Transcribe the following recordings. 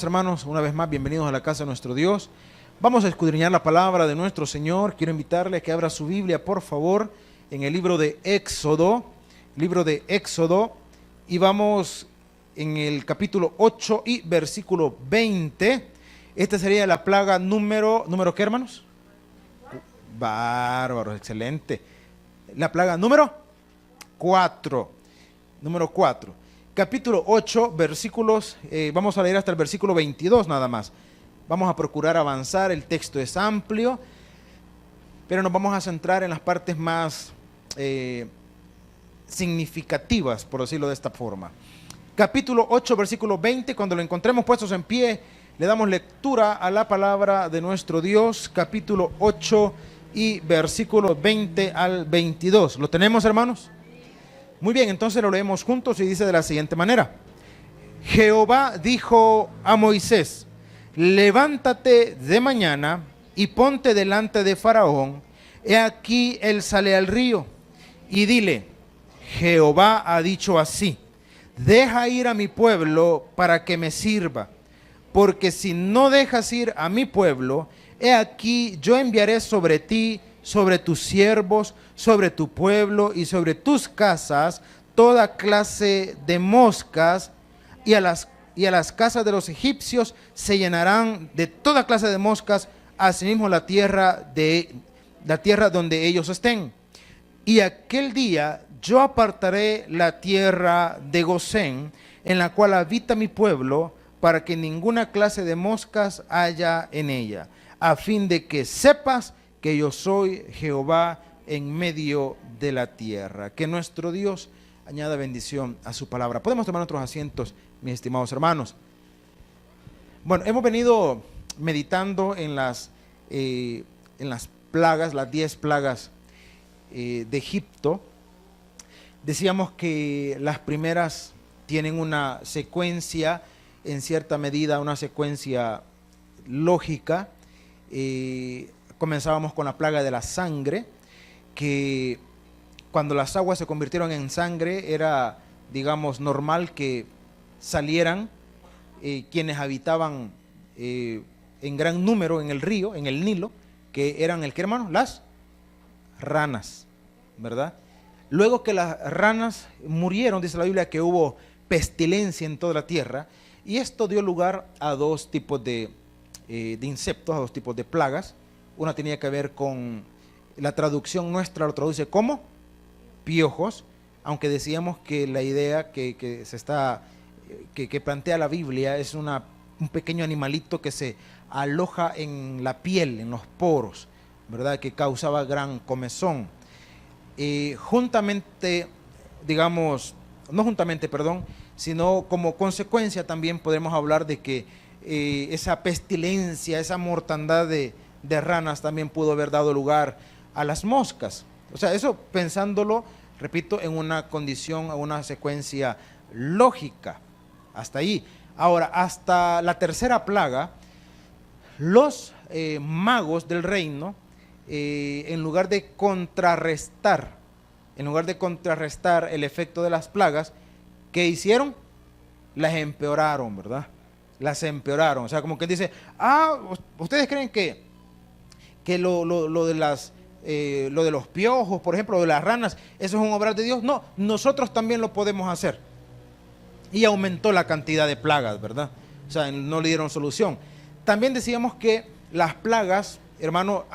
Hermanos, una vez más, bienvenidos a la casa de nuestro Dios. Vamos a escudriñar la palabra de nuestro Señor. Quiero invitarle a que abra su Biblia, por favor, en el libro de Éxodo, y vamos en el capítulo 8 y versículo 20. Esta sería la plaga ¿número qué, hermanos? Bárbaro, excelente. La plaga número 4. Capítulo 8, versículos, vamos a leer hasta el versículo 22 nada más. Vamos a procurar avanzar, el texto es amplio, pero nos vamos a centrar en las partes más significativas, por decirlo de esta forma. Capítulo 8, versículo 20, cuando lo encontremos puestos en pie, le damos lectura a la palabra de nuestro Dios, capítulo 8 y versículos 20 al 22. ¿Lo tenemos, hermanos? Muy bien, entonces lo leemos juntos y dice de la siguiente manera. Jehová dijo a Moisés: levántate de mañana y ponte delante de Faraón. He aquí él sale al río. Y dile: Jehová ha dicho así: deja ir a mi pueblo para que me sirva. Porque si no dejas ir a mi pueblo, he aquí yo enviaré sobre ti, sobre tus siervos, sobre tu pueblo y sobre tus casas toda clase de moscas, y a las casas de los egipcios se llenarán de toda clase de moscas, asimismo la tierra donde ellos estén. Y aquel día yo apartaré la tierra de Gosén, en la cual habita mi pueblo, para que ninguna clase de moscas haya en ella, a fin de que sepas que yo soy Jehová en medio de la tierra. Que nuestro Dios añada bendición a su palabra. Podemos tomar otros asientos, mis estimados hermanos. Bueno, hemos venido meditando en las plagas, las 10 plagas de Egipto. Decíamos que las primeras tienen una secuencia, en cierta medida, una secuencia lógica. Comenzábamos con la plaga de la sangre, que cuando las aguas se convirtieron en sangre era, digamos, normal que salieran quienes habitaban en gran número en el río, en el Nilo, que eran ¿qué, hermano? Las ranas, ¿verdad? Luego que las ranas murieron, dice la Biblia que hubo pestilencia en toda la tierra, y esto dio lugar a dos tipos de insectos, a dos tipos de plagas. Una tenía que ver con, la traducción nuestra lo traduce como piojos, aunque decíamos que la idea que plantea la Biblia es un pequeño animalito que se aloja en la piel, en los poros, ¿verdad? Que causaba gran comezón. Juntamente, digamos, no juntamente, perdón, sino como consecuencia también podemos hablar de que esa pestilencia, esa mortandad de ranas también pudo haber dado lugar a las moscas. O sea, eso pensándolo, repito, en una condición, en una secuencia lógica. Hasta ahí. Ahora, hasta la tercera plaga, los magos del reino, en lugar de contrarrestar el efecto de las plagas, ¿qué hicieron? Las empeoraron, ¿verdad? Las empeoraron. O sea, como que dice, ¿ustedes creen que lo de los piojos, por ejemplo, lo de las ranas, eso es un obrar de Dios? No, nosotros también lo podemos hacer. Y aumentó la cantidad de plagas, ¿verdad? O sea, no le dieron solución. También decíamos que las plagas, hermano,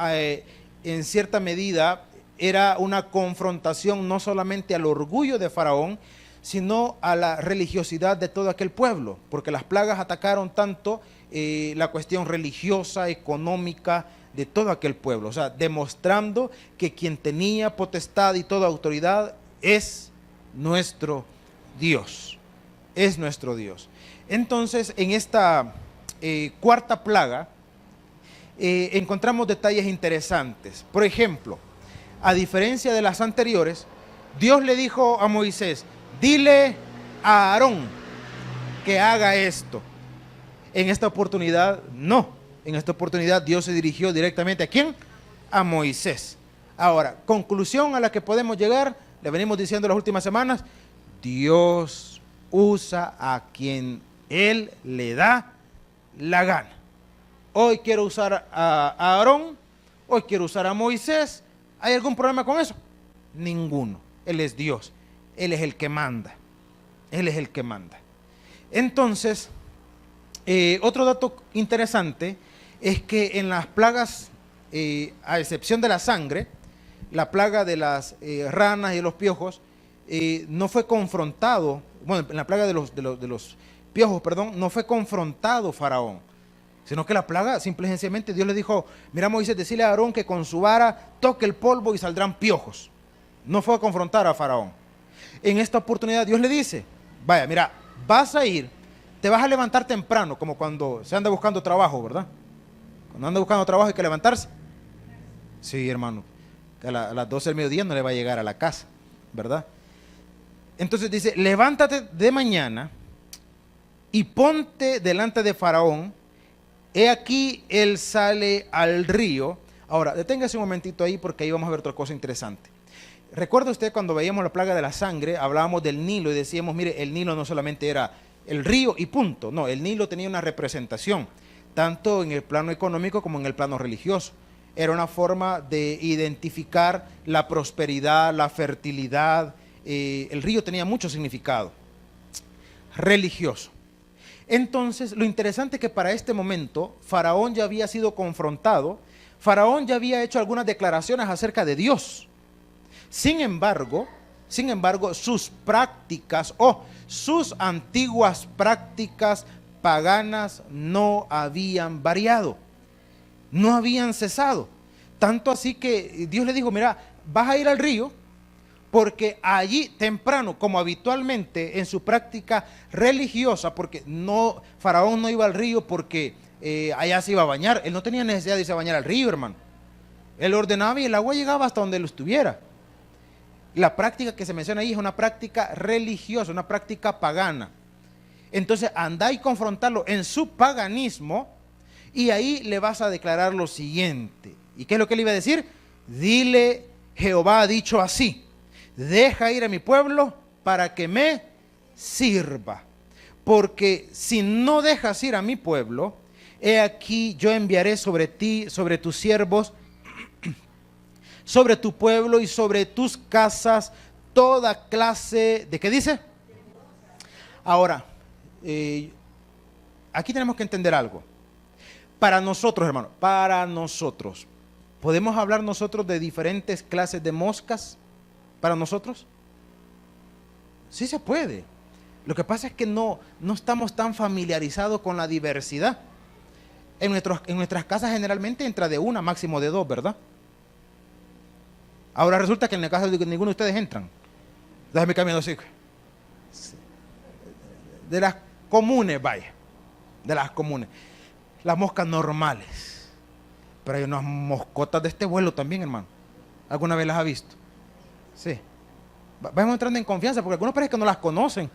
en cierta medida era una confrontación no solamente al orgullo de Faraón, sino a la religiosidad de todo aquel pueblo, porque las plagas atacaron tanto la cuestión religiosa, económica de todo aquel pueblo, o sea, demostrando que quien tenía potestad y toda autoridad es nuestro Dios, es nuestro Dios. Entonces, en esta cuarta plaga, encontramos detalles interesantes. Por ejemplo, a diferencia de las anteriores, Dios le dijo a Moisés, dile a Aarón que haga esto. En esta oportunidad, no. En esta oportunidad Dios se dirigió directamente ¿a quién? A Moisés. Ahora, conclusión a la que podemos llegar, le venimos diciendo las últimas semanas, Dios usa a quien Él le da la gana. Hoy quiero usar a Aarón, hoy quiero usar a Moisés. ¿Hay algún problema con eso? Ninguno. Él es Dios. Él es el que manda. Él es el que manda. Entonces, otro dato interesante es que en las plagas, a excepción de la sangre, la plaga de las ranas y de los piojos, no fue confrontado, bueno, en la plaga de los piojos, perdón, no fue confrontado Faraón, sino que la plaga, simple y sencillamente, Dios le dijo, mira Moisés, decirle a Aarón que con su vara toque el polvo y saldrán piojos. No fue a confrontar a Faraón. En esta oportunidad Dios le dice, vaya, mira, vas a ir, te vas a levantar temprano, como cuando se anda buscando trabajo, ¿verdad? Cuando anda buscando trabajo hay que levantarse. Sí, hermano, que a las 12 del mediodía no le va a llegar a la casa, ¿verdad? Entonces dice, levántate de mañana y ponte delante de Faraón. He aquí, él sale al río. Ahora, deténgase un momentito ahí porque ahí vamos a ver otra cosa interesante. ¿Recuerda usted cuando veíamos la plaga de la sangre? Hablábamos del Nilo y decíamos, mire, el Nilo no solamente era el río y punto. No, el Nilo tenía una representación, tanto en el plano económico como en el plano religioso. Era una forma de identificar la prosperidad, la fertilidad. El río tenía mucho significado religioso. Entonces, lo interesante es que para este momento, Faraón ya había sido confrontado, Faraón ya había hecho algunas declaraciones acerca de Dios. Sin embargo, sus prácticas o sus antiguas prácticas paganas no habían variado, no habían cesado. Tanto así que Dios le dijo, mira, vas a ir al río, porque allí temprano, como habitualmente en su práctica religiosa, porque no, Faraón no iba al río porque allá se iba a bañar, él no tenía necesidad de irse a bañar al río, hermano. Él ordenaba y el agua llegaba hasta donde lo estuviera. La práctica que se menciona ahí es una práctica religiosa, una práctica pagana. Entonces anda y confrontarlo en su paganismo y ahí le vas a declarar lo siguiente. ¿Y qué es lo que le iba a decir? Dile, Jehová ha dicho así, deja ir a mi pueblo para que me sirva. Porque si no dejas ir a mi pueblo, he aquí yo enviaré sobre ti, sobre tus siervos, sobre tu pueblo y sobre tus casas, toda clase de, ¿qué dice? Ahora, aquí tenemos que entender algo. Para nosotros, hermano, para nosotros, ¿podemos hablar nosotros de diferentes clases de moscas para nosotros? Sí se puede. Lo que pasa es que no estamos tan familiarizados con la diversidad. En nuestras casas generalmente entra de una, máximo de dos, ¿verdad? Ahora resulta que en la casa de ninguno de ustedes entran. Déjame cambiando así. De las comunes, vaya. De las comunes. Las moscas normales. Pero hay unas moscotas de este vuelo también, hermano. ¿Alguna vez las ha visto? Sí. Vamos entrando en confianza porque algunos parece que no las conocen.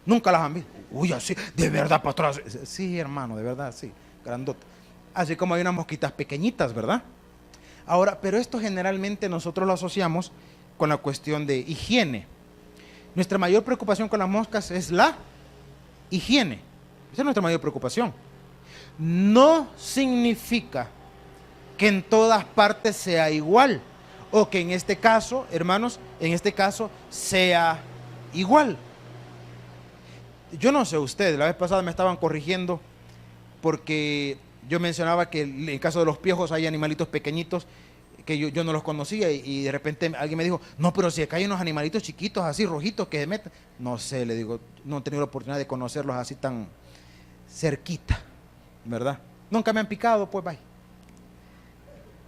Nunca las han visto. Uy, así, de verdad, pastora. Sí, hermano, de verdad, sí. Grandota. Así como hay unas mosquitas pequeñitas, ¿verdad? Ahora, pero esto generalmente nosotros lo asociamos con la cuestión de higiene. Nuestra mayor preocupación con las moscas es la higiene. Esa es nuestra mayor preocupación. No significa que en todas partes sea igual, o que en este caso, hermanos, en este caso sea igual. Yo no sé ustedes, la vez pasada me estaban corrigiendo porque yo mencionaba que en el caso de los piojos hay animalitos pequeñitos que yo no los conocía y de repente alguien me dijo, no, pero si acá hay unos animalitos chiquitos así rojitos que se meten. No sé, le digo, no he tenido la oportunidad de conocerlos así tan cerquita, ¿verdad? Nunca me han picado, pues vaya.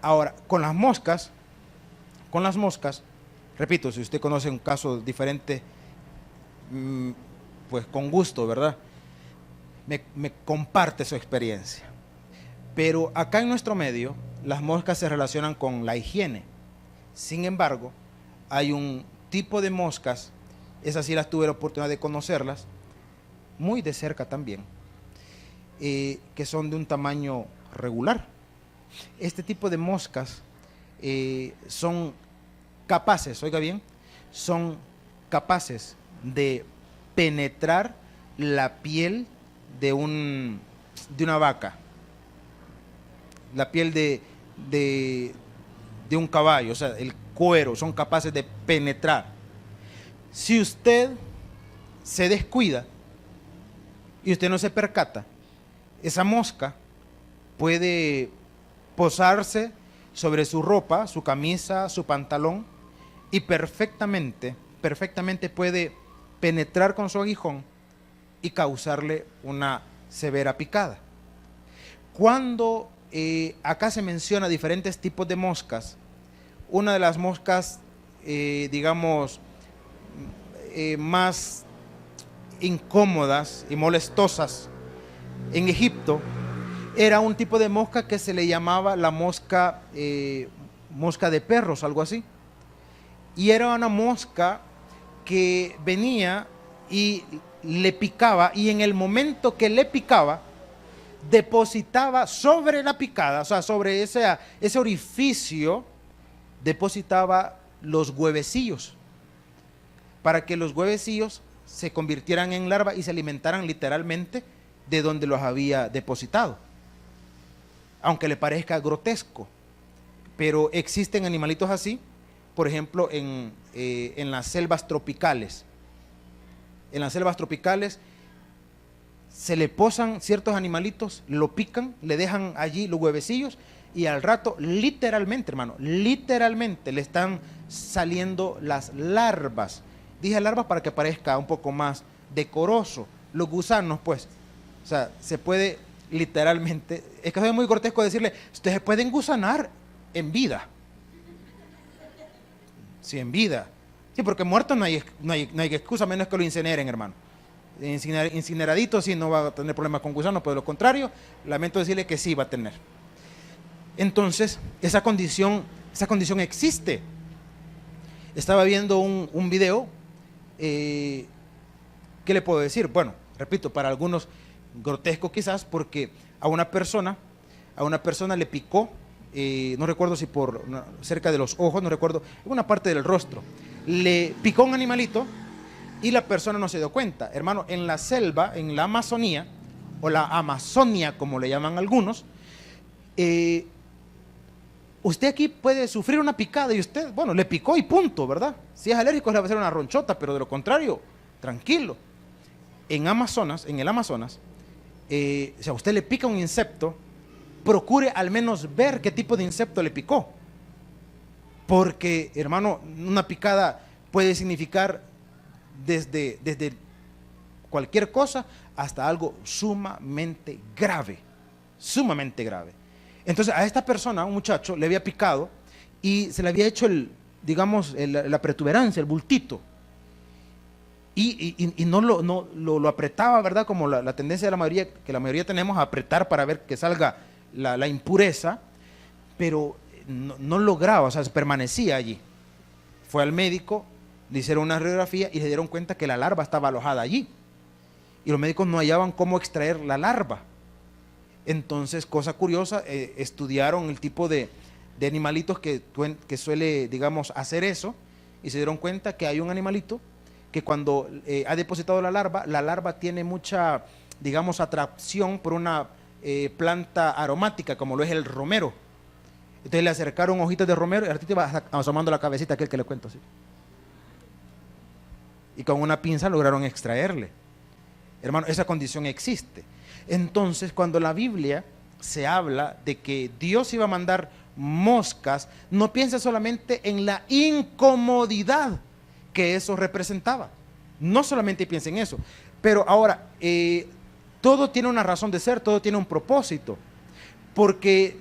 Ahora, con las moscas, repito, si usted conoce un caso diferente, pues con gusto, ¿verdad? Me comparte su experiencia. Pero acá en nuestro medio, las moscas se relacionan con la higiene. Sin embargo, hay un tipo de moscas, esas sí las tuve la oportunidad de conocerlas, muy de cerca también, que son de un tamaño regular. Este tipo de moscas son capaces, oiga bien, son capaces de penetrar la piel de una vaca, la piel de un caballo, o sea, el cuero, son capaces de penetrar. Si usted se descuida y usted no se percata, esa mosca puede posarse sobre su ropa, su camisa, su pantalón, y perfectamente puede penetrar con su aguijón y causarle una severa picada. Cuando acá se menciona diferentes tipos de moscas, una de las moscas, digamos, más incómodas y molestosas en Egipto, era un tipo de mosca que se le llamaba la mosca de perros, algo así. Y era una mosca que venía y le picaba, y en el momento que le picaba, depositaba sobre la picada, o sea, sobre ese orificio, depositaba los huevecillos, para que los huevecillos se convirtieran en larva y se alimentaran literalmente de donde los había depositado. Aunque le parezca grotesco, pero existen animalitos así, por ejemplo, en las selvas tropicales. En las selvas tropicales se le posan ciertos animalitos, lo pican, le dejan allí los huevecillos y al rato, literalmente, hermano, literalmente le están saliendo las larvas. Dije larvas para que parezca un poco más decoroso. Los gusanos, pues, o sea, se puede literalmente, es que es muy grotesco decirle, ustedes pueden gusanar en vida. Sí, en vida. Sí, porque muerto no hay excusa, menos que lo incineren, hermano. Incineradito sí no va a tener problemas con gusanos, pero de lo contrario, lamento decirle que sí va a tener. Entonces, esa condición existe. Estaba viendo un video, ¿qué le puedo decir? Bueno, repito, para algunos grotesco quizás, porque a una persona le picó, no recuerdo si cerca de los ojos, no recuerdo, en una parte del rostro, le picó un animalito y la persona no se dio cuenta. Hermano, en la selva, en la Amazonía, o la Amazonia como le llaman algunos, usted aquí puede sufrir una picada y usted, bueno, le picó y punto, ¿verdad? Si es alérgico le va a hacer una ronchota, pero de lo contrario, tranquilo. En el Amazonas, si a usted le pica un insecto, procure al menos ver qué tipo de insecto le picó. Porque, hermano, una picada puede significar desde cualquier cosa hasta algo sumamente grave. Sumamente grave. Entonces, a esta persona, un muchacho, le había picado y se le había hecho la protuberancia, el bultito. Y no lo apretaba, ¿verdad? Como la tendencia de la mayoría, que la mayoría tenemos a apretar para ver que salga la impureza, pero no lograba, o sea, permanecía allí. Fue al médico, le hicieron una radiografía y se dieron cuenta que la larva estaba alojada allí. Y los médicos no hallaban cómo extraer la larva. Entonces, cosa curiosa, estudiaron el tipo de animalitos que suele, digamos, hacer eso, y se dieron cuenta que hay un animalito que cuando ha depositado la larva tiene mucha, digamos, atracción por una planta aromática, como lo es el romero. Entonces le acercaron hojitas de romero y el artista iba asomando la cabecita, aquel que le cuento así. Y con una pinza lograron extraerle. Hermano, esa condición existe. Entonces, cuando la Biblia se habla de que Dios iba a mandar moscas, no piense solamente en la incomodidad que eso representaba. No solamente piense en eso. Pero ahora, todo tiene una razón de ser, todo tiene un propósito. Porque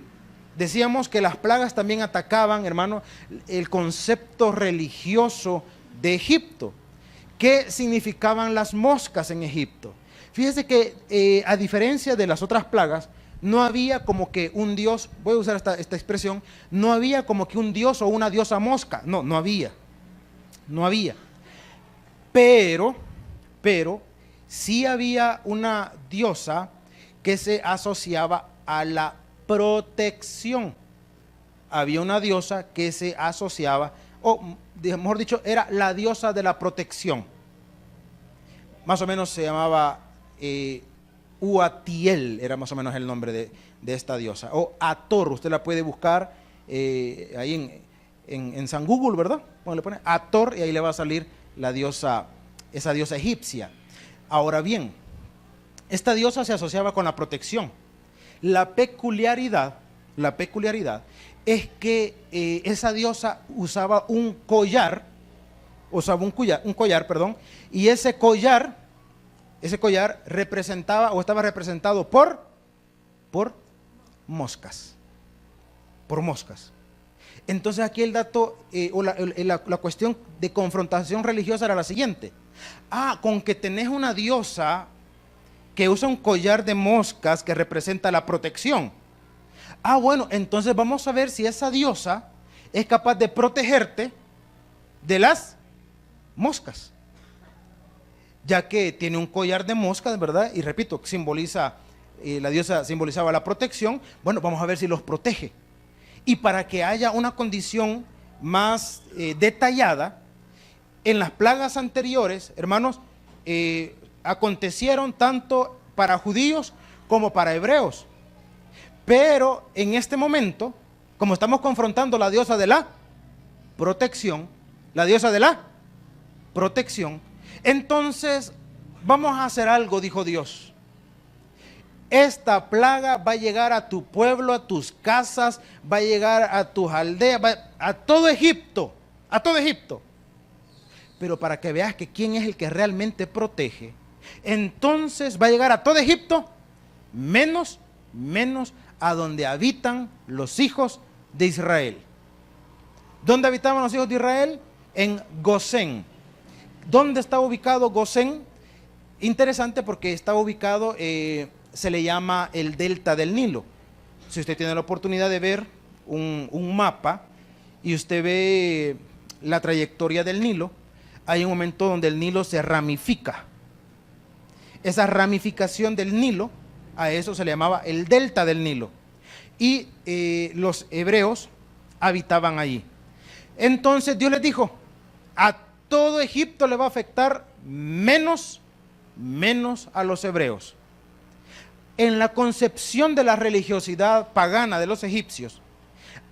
decíamos que las plagas también atacaban, hermano, el concepto religioso de Egipto. ¿Qué significaban las moscas en Egipto? Fíjese que a diferencia de las otras plagas, no había como que un dios, voy a usar esta expresión, no había como que un dios o una diosa mosca, no había, pero sí había una diosa que se asociaba a la protección. Había una diosa que se asociaba, o mejor dicho, era la diosa de la protección. Más o menos se llamaba Uatiel, era más o menos el nombre de esta diosa. O Ator, usted la puede buscar ahí en San Google, ¿verdad? Cuando le pone Ator, y ahí le va a salir la diosa, esa diosa egipcia. Ahora bien, esta diosa se asociaba con la protección. La peculiaridad es que esa diosa usaba un collar, y ese collar representaba o estaba representado por moscas. Entonces aquí el dato o la cuestión de confrontación religiosa era la siguiente. Con que tenés una diosa que usa un collar de moscas que representa la protección. Bueno, entonces vamos a ver si esa diosa es capaz de protegerte de las moscas, ya que tiene un collar de moscas, ¿verdad? Y repito, simboliza, la diosa simbolizaba la protección. Bueno, vamos a ver si los protege. Y para que haya una condición más detallada, en las plagas anteriores, hermanos, acontecieron tanto para judíos como para hebreos. Pero en este momento, como estamos confrontando la diosa de la protección, entonces vamos a hacer algo, dijo Dios. Esta plaga va a llegar a tu pueblo, a tus casas, va a llegar a tus aldeas, a todo Egipto, Pero para que veas que quién es el que realmente protege, entonces va a llegar a todo Egipto, menos a donde habitan los hijos de Israel. ¿Dónde habitaban los hijos de Israel? En Gosén. ¿Dónde está ubicado Gosén? Interesante porque está ubicado, se le llama el delta del Nilo. Si usted tiene la oportunidad de ver un mapa y usted ve la trayectoria del Nilo, hay un momento donde el Nilo se ramifica. Esa ramificación del Nilo, a eso se le llamaba el delta del Nilo. Y los hebreos habitaban allí. Entonces Dios les dijo, a todo Egipto le va a afectar menos a los hebreos. En la concepción de la religiosidad pagana de los egipcios,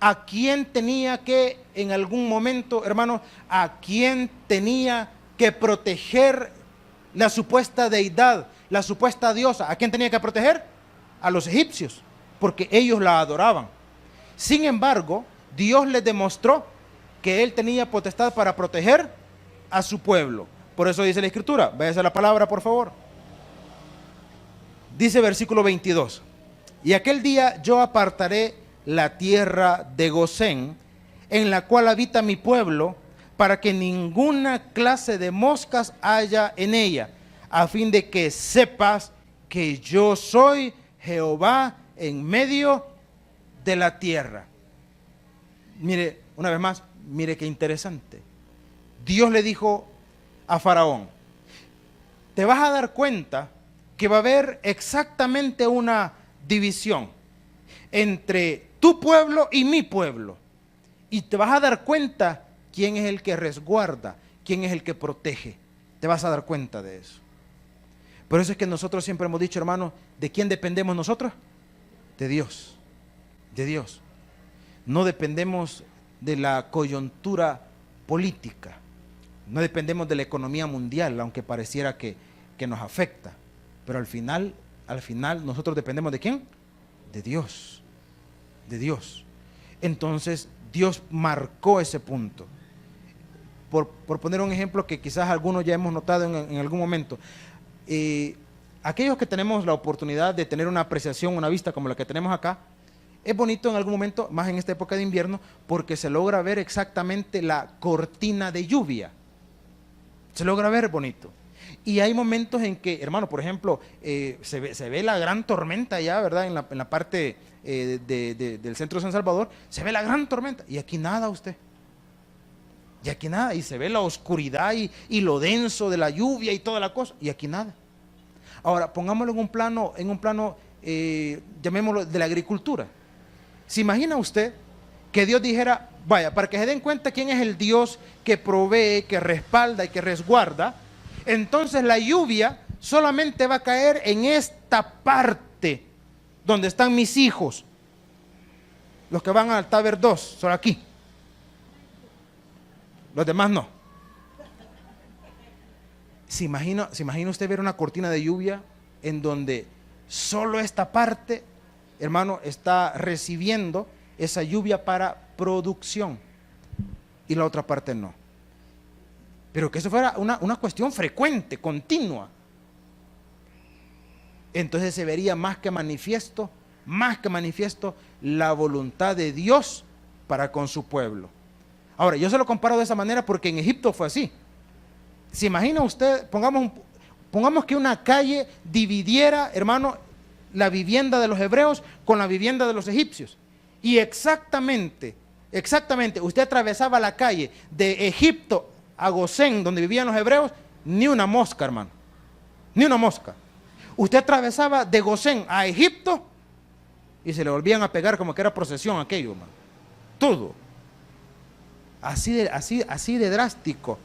¿a quién tenía que, en algún momento, hermanos, a quién tenía que proteger la supuesta deidad, la supuesta diosa? ¿A quién tenía que proteger? A los egipcios, porque ellos la adoraban. Sin embargo, Dios les demostró que Él tenía potestad para proteger a su pueblo. Por eso dice la Escritura, váyase a la palabra, por favor. Dice versículo 22, y aquel día yo apartaré la tierra de Gosén, en la cual habita mi pueblo, para que ninguna clase de moscas haya en ella, a fin de que sepas que yo soy Jehová en medio de la tierra. Mire, una vez más, mire qué interesante. Dios le dijo a Faraón, te vas a dar cuenta que va a haber exactamente una división entre tu pueblo y mi pueblo. Y te vas a dar cuenta quién es el que resguarda, quién es el que protege. Te vas a dar cuenta de eso. Por eso es que nosotros siempre hemos dicho, hermanos, ¿de quién dependemos nosotros? De Dios. De Dios. No dependemos de la coyuntura política. No dependemos de la economía mundial, aunque pareciera que nos afecta. Pero al final nosotros dependemos ¿de quién? De Dios. De Dios. Entonces Dios marcó ese punto. Por poner un ejemplo que quizás algunos ya hemos notado en algún momento. Aquellos que tenemos la oportunidad de tener una apreciación, una vista como la que tenemos acá, es bonito en algún momento, más en esta época de invierno, porque se logra ver exactamente la cortina de lluvia. Se logra ver bonito. Y hay momentos en que, hermano, por ejemplo, se ve la gran tormenta allá, ¿verdad? En la parte del centro de San Salvador, se ve la gran tormenta. Y aquí nada usted. Y aquí nada. Y se ve la oscuridad y lo denso de la lluvia y toda la cosa. Y aquí nada. Ahora, pongámoslo en un plano, llamémoslo de la agricultura. ¿Se imagina usted que Dios dijera, vaya, para que se den cuenta quién es el Dios que provee, que respalda y que resguarda? Entonces la lluvia solamente va a caer en esta parte donde están mis hijos, los que van al Taber 2, son aquí. Los demás no. ¿Se imagina usted ver una cortina de lluvia en donde solo esta parte, hermano, está recibiendo esa lluvia para producción y la otra parte no? Pero que eso fuera una cuestión frecuente, continua. Entonces se vería más que manifiesto la voluntad de Dios para con su pueblo. Ahora, yo se lo comparo de esa manera porque en Egipto fue así. ¿Se imagina usted, pongamos que una calle dividiera, hermano, la vivienda de los hebreos con la vivienda de los egipcios? Y exactamente, usted atravesaba la calle de Egipto a Gosén, donde vivían los hebreos, ni una mosca, hermano, ni una mosca. Usted atravesaba de Gosén a Egipto y se le volvían a pegar como que era procesión aquello, hermano. Todo. Así de drástico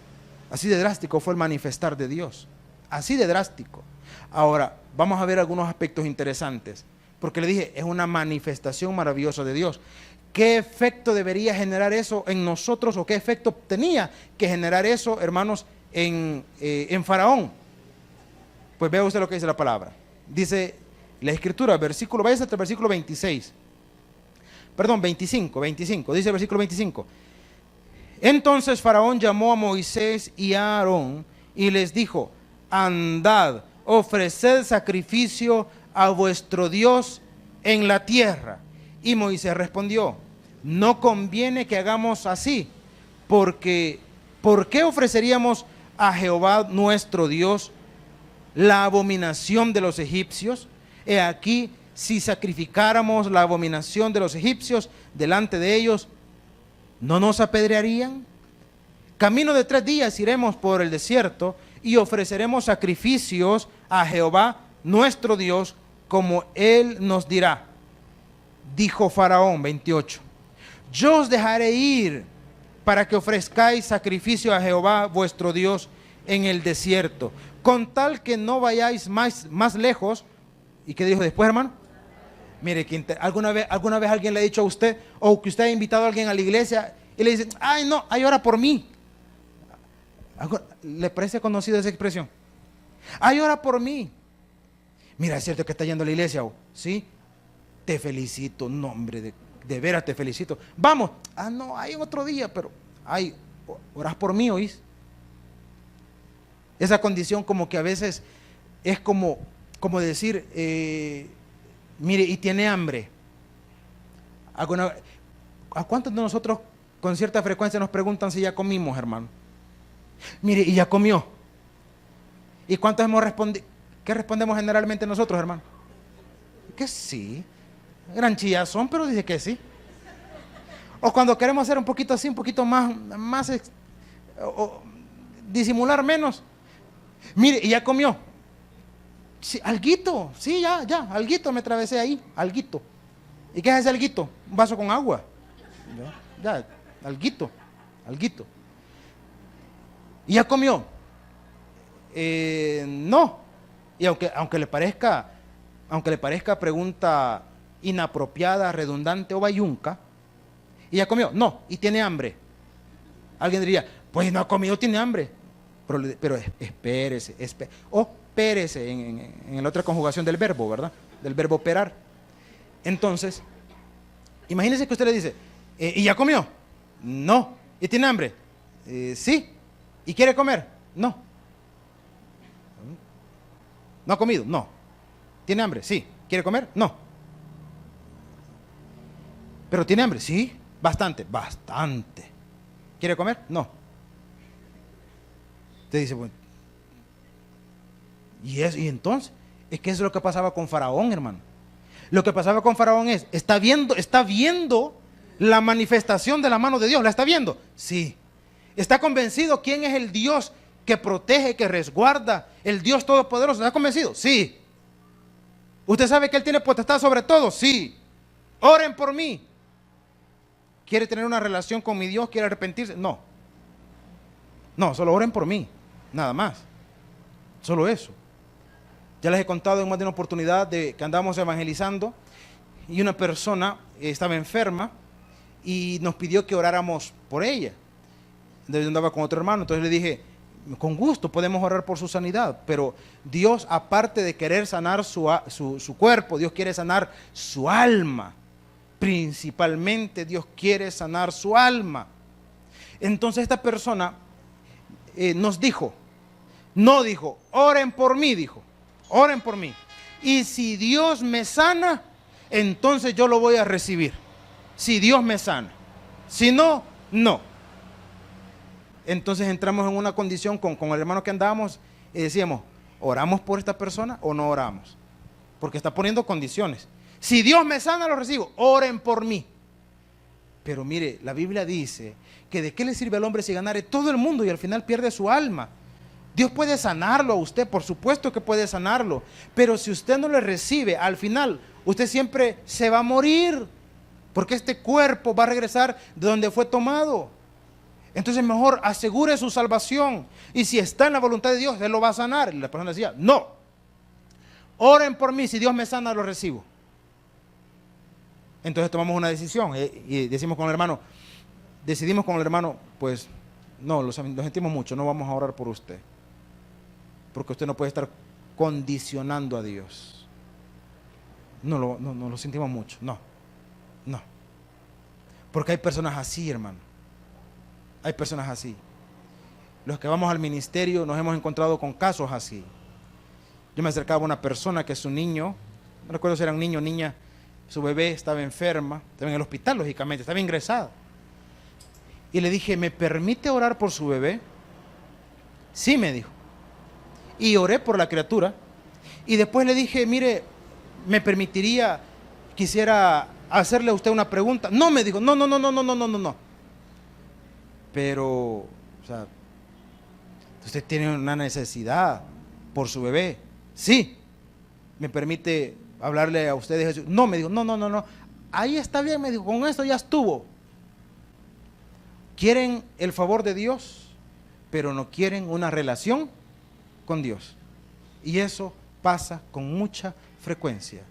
fue el manifestar de Dios. Así de drástico. Ahora, vamos a ver algunos aspectos interesantes, porque le dije, es una manifestación maravillosa de Dios. ¿Qué efecto debería generar eso en nosotros o qué efecto tenía que generar eso, hermanos, en Faraón? Pues vea usted lo que dice la palabra. Dice la Escritura, váyase hasta el versículo 26. Perdón, 25, dice el versículo 25. Entonces Faraón llamó a Moisés y a Aarón y les dijo, andad, ofreced sacrificio a vuestro Dios en la tierra. Y Moisés respondió, no conviene que hagamos así, porque ¿por qué ofreceríamos a Jehová nuestro Dios la abominación de los egipcios? He aquí, si sacrificáramos la abominación de los egipcios delante de ellos, ¿no nos apedrearían? Camino de 3 días iremos por el desierto y ofreceremos sacrificios a Jehová nuestro Dios como Él nos dirá. Dijo Faraón, 28, yo os dejaré ir para que ofrezcáis sacrificio a Jehová vuestro Dios en el desierto, con tal que no vayáis más lejos. ¿Y qué dijo después, hermano? Mire, ¿alguna vez alguien le ha dicho a usted, o que usted ha invitado a alguien a la iglesia y le dice, ay no, ay ora por mí? ¿Le parece conocida esa expresión? Ay ora por mí. Mira, es cierto que está yendo a la iglesia, ¿sí? Te felicito, no hombre, de veras te felicito. Vamos, no, hay otro día, pero, ay, orás por mí, ¿oís? Esa condición como que a veces es como decir, mire, y tiene hambre. ¿A cuántos de nosotros con cierta frecuencia nos preguntan si ya comimos, hermano? Mire, ¿y ya comió? ¿Y cuántos hemos respondido? ¿Qué respondemos generalmente nosotros, hermano? Que sí. Gran chillazón, pero dice que sí. O cuando queremos hacer un poquito así, un poquito más o disimular menos. Mire, ¿y ya comió? Sí, alguito, sí, ya, alguito me atravesé ahí, alguito. ¿Y qué es ese alguito? Un vaso con agua. Ya, alguito. ¿Y ya comió? No. Y aunque le parezca pregunta inapropiada, redundante o bayunca, ¿y ya comió? No. ¿Y tiene hambre? Alguien diría, pues no ha comido, tiene hambre. Pero espérese. Pérese en la otra conjugación del verbo, ¿verdad? Del verbo operar. Entonces, imagínese que usted le dice, ¿y ya comió? No. ¿Y tiene hambre? Sí. ¿Y quiere comer? No. ¿No ha comido? No. ¿Tiene hambre? Sí. ¿Quiere comer? No. ¿Pero tiene hambre? Sí. Bastante. ¿Quiere comer? No. Usted dice, bueno, Y entonces, es que eso es lo que pasaba con Faraón, hermano. Lo que pasaba con Faraón es, está viendo la manifestación de la mano de Dios. ¿La está viendo? Sí. ¿Está convencido quién es el Dios que protege, que resguarda, el Dios todopoderoso? ¿Está convencido? Sí. ¿Usted sabe que Él tiene potestad sobre todo? Sí. Oren por mí. ¿Quiere tener una relación con mi Dios? ¿Quiere arrepentirse? No. No, solo oren por mí. Nada más. Solo eso. Ya les he contado en más de una oportunidad de que andábamos evangelizando y una persona estaba enferma y nos pidió que oráramos por ella. Yo andaba con otro hermano, entonces le dije, con gusto podemos orar por su sanidad, pero Dios, aparte de querer sanar su cuerpo, Dios quiere sanar su alma. Principalmente Dios quiere sanar su alma. Entonces esta persona nos dijo, no dijo, oren por mí, dijo, oren por mí. Y si Dios me sana, entonces yo lo voy a recibir. Si Dios me sana. Si no, no. Entonces entramos en una condición con el hermano que andábamos y decíamos, ¿oramos por esta persona o no oramos? Porque está poniendo condiciones. Si Dios me sana, lo recibo. Oren por mí. Pero mire, la Biblia dice que de qué le sirve al hombre si ganare todo el mundo y al final pierde su alma. Dios puede sanarlo a usted, por supuesto que puede sanarlo, pero si usted no le recibe, al final usted siempre se va a morir, porque este cuerpo va a regresar de donde fue tomado. Entonces mejor asegure su salvación, y si está en la voluntad de Dios, Él lo va a sanar. Y la persona decía, no, oren por mí, si Dios me sana, lo recibo. Entonces tomamos una decisión y decidimos con el hermano, pues no, lo sentimos mucho, no vamos a orar por usted. Porque usted no puede estar condicionando a Dios. No lo sentimos mucho. No. Porque hay personas así, hermano. Hay personas así. Los que vamos al ministerio nos hemos encontrado con casos así. Yo me acercaba a una persona que su niño, no recuerdo si era un niño o niña, su bebé estaba enferma, estaba en el hospital, lógicamente, estaba ingresada. Y le dije, ¿me permite orar por su bebé? Sí, me dijo. Y oré por la criatura. Y después le dije, mire, ¿me permitiría, quisiera hacerle a usted una pregunta? No, me dijo, no. Pero, o sea, usted tiene una necesidad por su bebé. Sí. ¿Me permite hablarle a usted de Jesús? No, me dijo, no. Ahí está bien, me dijo, con esto ya estuvo. Quieren el favor de Dios, pero no quieren una relación con Dios. Y eso pasa con mucha frecuencia.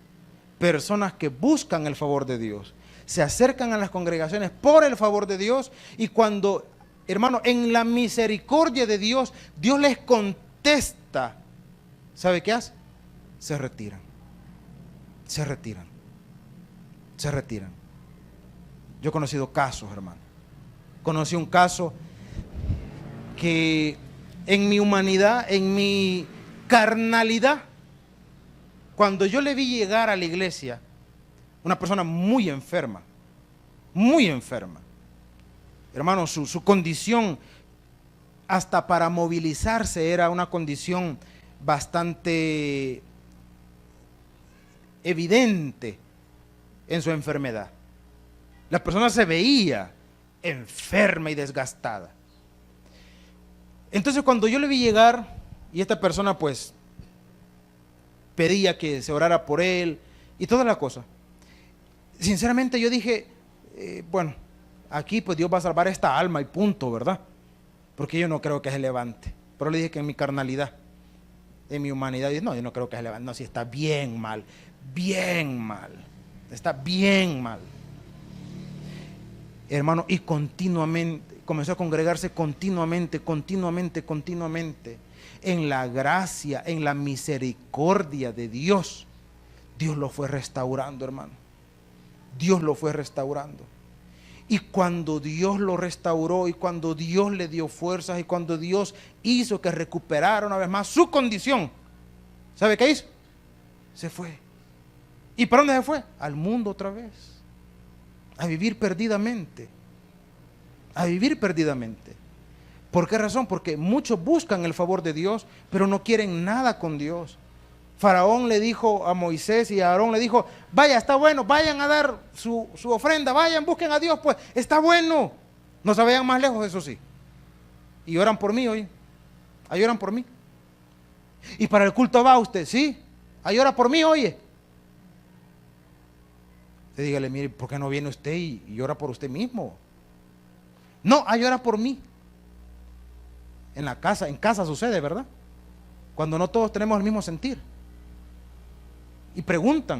Personas que buscan el favor de Dios, se acercan a las congregaciones por el favor de Dios, y cuando, hermano, en la misericordia de Dios, Dios les contesta, ¿sabe qué hace? Se retiran. Yo he conocido casos, hermano. Conocí un caso que en mi humanidad, en mi carnalidad, cuando yo le vi llegar a la iglesia, una persona muy enferma, hermano, su condición hasta para movilizarse era una condición bastante evidente en su enfermedad. La persona se veía enferma y desgastada. Entonces cuando yo le vi llegar y esta persona pues pedía que se orara por él y toda la cosa, sinceramente yo dije, bueno, aquí pues Dios va a salvar esta alma y punto, ¿verdad? Porque yo no creo que se levante. Pero le dije que en mi carnalidad, en mi humanidad, no, yo no creo que se levante. No, si está bien mal, está bien mal. Hermano, y continuamente, comenzó a congregarse continuamente, en la gracia, en la misericordia de Dios. Dios lo fue restaurando, hermano. Dios lo fue restaurando. Y cuando Dios lo restauró, y cuando Dios le dio fuerzas, y cuando Dios hizo que recuperara una vez más su condición, ¿sabe qué hizo? Se fue. ¿Y para dónde se fue? Al mundo otra vez. A vivir perdidamente. ¿Por qué razón? Porque muchos buscan el favor de Dios, pero no quieren nada con Dios. Faraón le dijo a Moisés y a Aarón, le dijo, vaya, está bueno, vayan a dar su ofrenda, vayan, busquen a Dios, pues, está bueno. No se vayan más lejos, eso sí. Y oran por mí, oye. Ahí oran por mí. Y para el culto va usted, sí. Ahí ora por mí, oye. Usted dígale, mire, ¿por qué no viene usted y ora por usted mismo? No, ahí ora por mí. En casa sucede, ¿verdad? Cuando no todos tenemos el mismo sentir. Y pregunta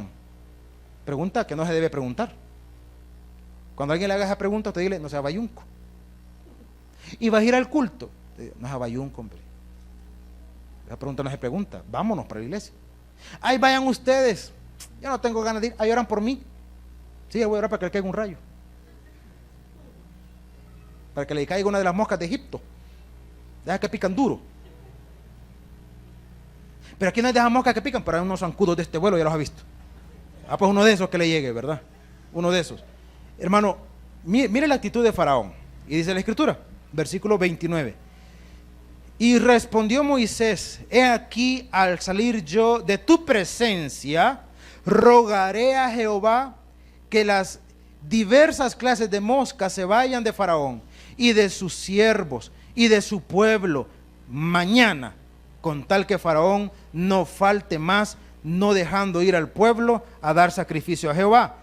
que no se debe preguntar. Cuando alguien le haga esa pregunta, usted dile, no sea bayunco. Y vas a ir al culto. No sea bayunco, hombre. Esa pregunta no se pregunta. Vámonos para la iglesia. Ahí vayan ustedes. Yo no tengo ganas de ir. Ahí oran por mí. Sí, voy a orar para que le caiga un rayo. Para que le caiga una de las moscas de Egipto. Deja que pican duro. Pero aquí no hay de esas moscas que pican, pero hay unos zancudos de este vuelo, ya los ha visto. Pues uno de esos que le llegue, ¿verdad? Uno de esos. Hermano, mire la actitud de Faraón. Y dice la Escritura, versículo 29. Y respondió Moisés, he aquí, al salir yo de tu presencia, rogaré a Jehová que las diversas clases de moscas se vayan de Faraón y de sus siervos y de su pueblo mañana, con tal que Faraón no falte más, no dejando ir al pueblo a dar sacrificio a Jehová.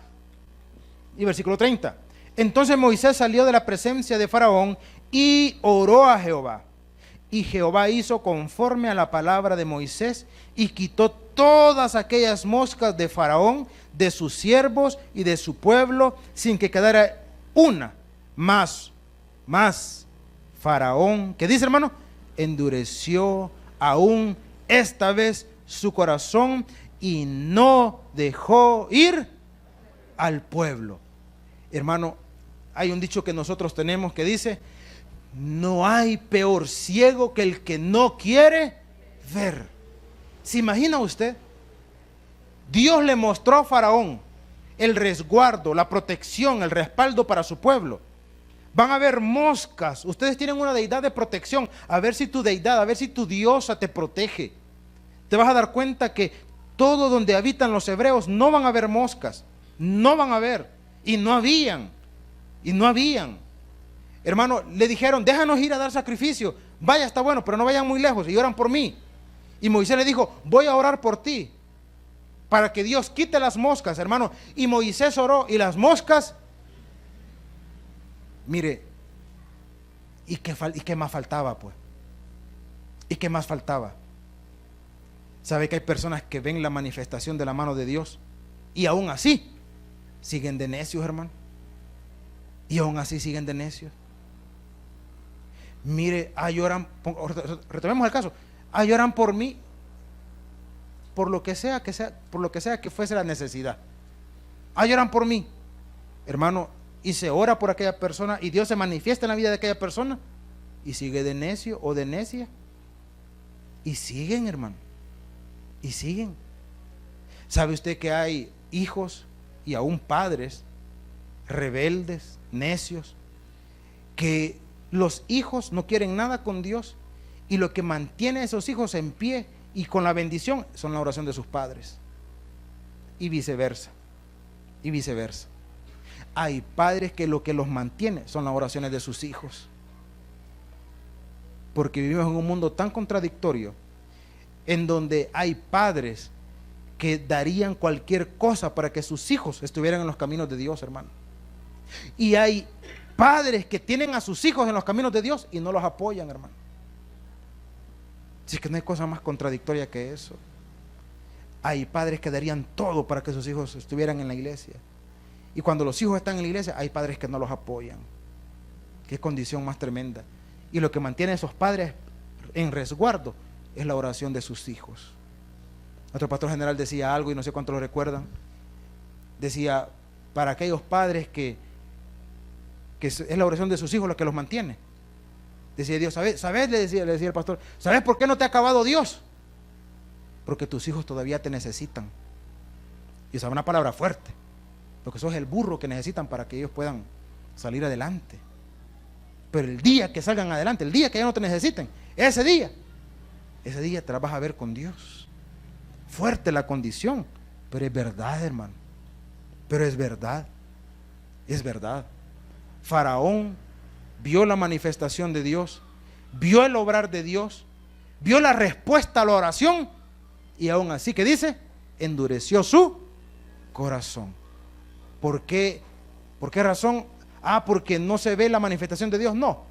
Y versículo 30. Entonces Moisés salió de la presencia de Faraón y oró a Jehová. Y Jehová hizo conforme a la palabra de Moisés y quitó todas aquellas moscas de Faraón, de sus siervos y de su pueblo, sin que quedara una más. Faraón, ¿qué dice, hermano? Endureció aún esta vez su corazón y no dejó ir al pueblo. Hermano, hay un dicho que nosotros tenemos que dice, no hay peor ciego que el que no quiere ver. ¿Se imagina usted? Dios le mostró a Faraón el resguardo, la protección, el respaldo para su pueblo. Van a haber moscas. Ustedes tienen una deidad de protección. A ver si tu deidad, a ver si tu diosa te protege. Te vas a dar cuenta que todo donde habitan los hebreos no van a haber moscas. No van a haber. Y no habían. Hermano, le dijeron, déjanos ir a dar sacrificio. Vaya, está bueno, pero no vayan muy lejos. Y oran por mí. Y Moisés le dijo, voy a orar por ti, para que Dios quite las moscas, hermano. Y Moisés oró y las moscas, mire, ¿y qué más faltaba, pues? ¿Y qué más faltaba? ¿Sabe que hay personas que ven la manifestación de la mano de Dios y aún así siguen de necios, hermano? Y aún así siguen de necios. Mire, oran, retomemos el caso, oran por mí, por lo que sea que fuese la necesidad. Oran por mí, hermano, y se ora por aquella persona y Dios se manifiesta en la vida de aquella persona y sigue de necio o de necia. Y siguen, hermano, y siguen. ¿Sabe usted que hay hijos y aún padres rebeldes, necios, que los hijos no quieren nada con Dios y lo que mantiene a esos hijos en pie y con la bendición son la oración de sus padres? Y viceversa, y viceversa. Hay padres que lo que los mantiene son las oraciones de sus hijos, porque vivimos en un mundo tan contradictorio en donde hay padres que darían cualquier cosa para que sus hijos estuvieran en los caminos de Dios, hermano. Y hay padres que tienen a sus hijos en los caminos de Dios y no los apoyan, hermano. Si es que no hay cosa más contradictoria que eso. Hay padres que darían todo para que sus hijos estuvieran en la iglesia. Y cuando los hijos están en la iglesia, hay padres que no los apoyan. Qué condición más tremenda. Y lo que mantiene a esos padres en resguardo es la oración de sus hijos. Nuestro pastor general decía algo, y no sé cuántos lo recuerdan. Decía, para aquellos padres que es la oración de sus hijos lo que los mantiene. Decía Dios, ¿sabes? Le decía el pastor, ¿sabes por qué no te ha acabado Dios? Porque tus hijos todavía te necesitan. Y esa es una palabra fuerte, porque sos el burro que necesitan para que ellos puedan salir adelante. Pero el día que salgan adelante, el día que ya no te necesiten, ese día te la vas a ver con Dios. Fuerte la condición, pero es verdad, hermano. Pero es verdad. Es verdad. Faraón vio la manifestación de Dios, vio el obrar de Dios, vio la respuesta a la oración, y aún así, ¿qué dice? Endureció su corazón. ¿Por qué? ¿Por qué razón? Porque no se ve la manifestación de Dios. No,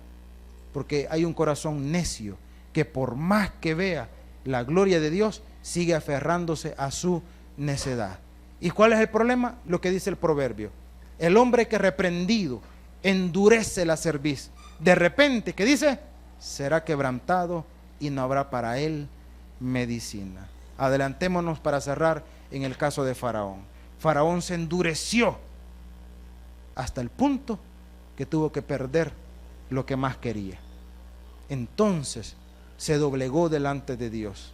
porque hay un corazón necio que por más que vea la gloria de Dios, sigue aferrándose a su necedad. ¿Y cuál es el problema? Lo que dice el proverbio: el hombre que reprendido endurece la cerviz, de repente, ¿qué dice? Será quebrantado y no habrá para él medicina. Adelantémonos para cerrar en el caso de Faraón. Faraón se endureció hasta el punto que tuvo que perder lo que más quería. Entonces se doblegó delante de Dios.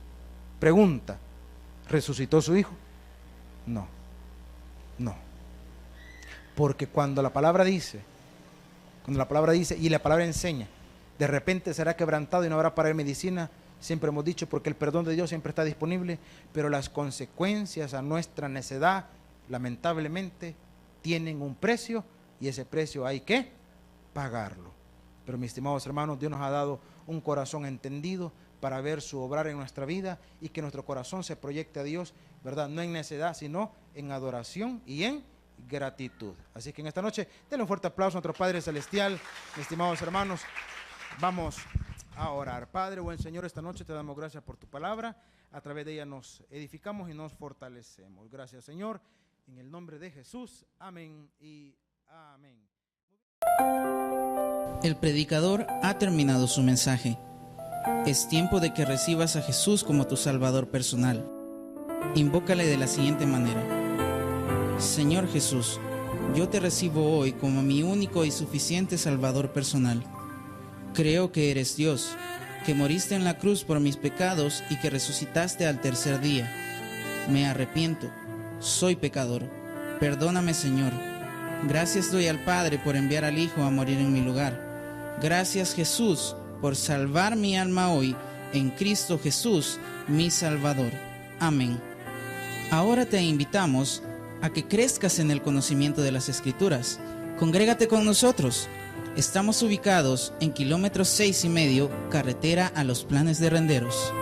Pregunta: ¿resucitó su hijo? No, no. Porque cuando la palabra dice y la palabra enseña, de repente será quebrantado y no habrá para él medicina, siempre hemos dicho, porque el perdón de Dios siempre está disponible, pero las consecuencias a nuestra necedad, lamentablemente, tienen un precio, y ese precio hay que pagarlo. Pero mis estimados hermanos, Dios nos ha dado un corazón entendido para ver su obrar en nuestra vida, y que nuestro corazón se proyecte a Dios, ¿verdad? No en necedad, sino en adoración y en gratitud. Así que en esta noche, denle un fuerte aplauso a nuestro Padre Celestial. Mis estimados hermanos, vamos a orar. Padre, buen Señor, esta noche te damos gracias por tu palabra. A través de ella nos edificamos y nos fortalecemos. Gracias, Señor, en el nombre de Jesús. Amén y amén. El predicador ha terminado su mensaje. Es tiempo de que recibas a Jesús como tu Salvador personal. Invócale de la siguiente manera: Señor Jesús, yo te recibo hoy como mi único y suficiente Salvador personal. Creo que eres Dios, que moriste en la cruz por mis pecados y que resucitaste al tercer día. Me arrepiento, soy pecador. Perdóname, Señor. Gracias doy al Padre por enviar al Hijo a morir en mi lugar. Gracias, Jesús, por salvar mi alma hoy en Cristo Jesús, mi Salvador. Amén. Ahora te invitamos a que crezcas en el conocimiento de las Escrituras. Congrégate con nosotros. Estamos ubicados en kilómetro 6,5, carretera a Los Planes de Renderos.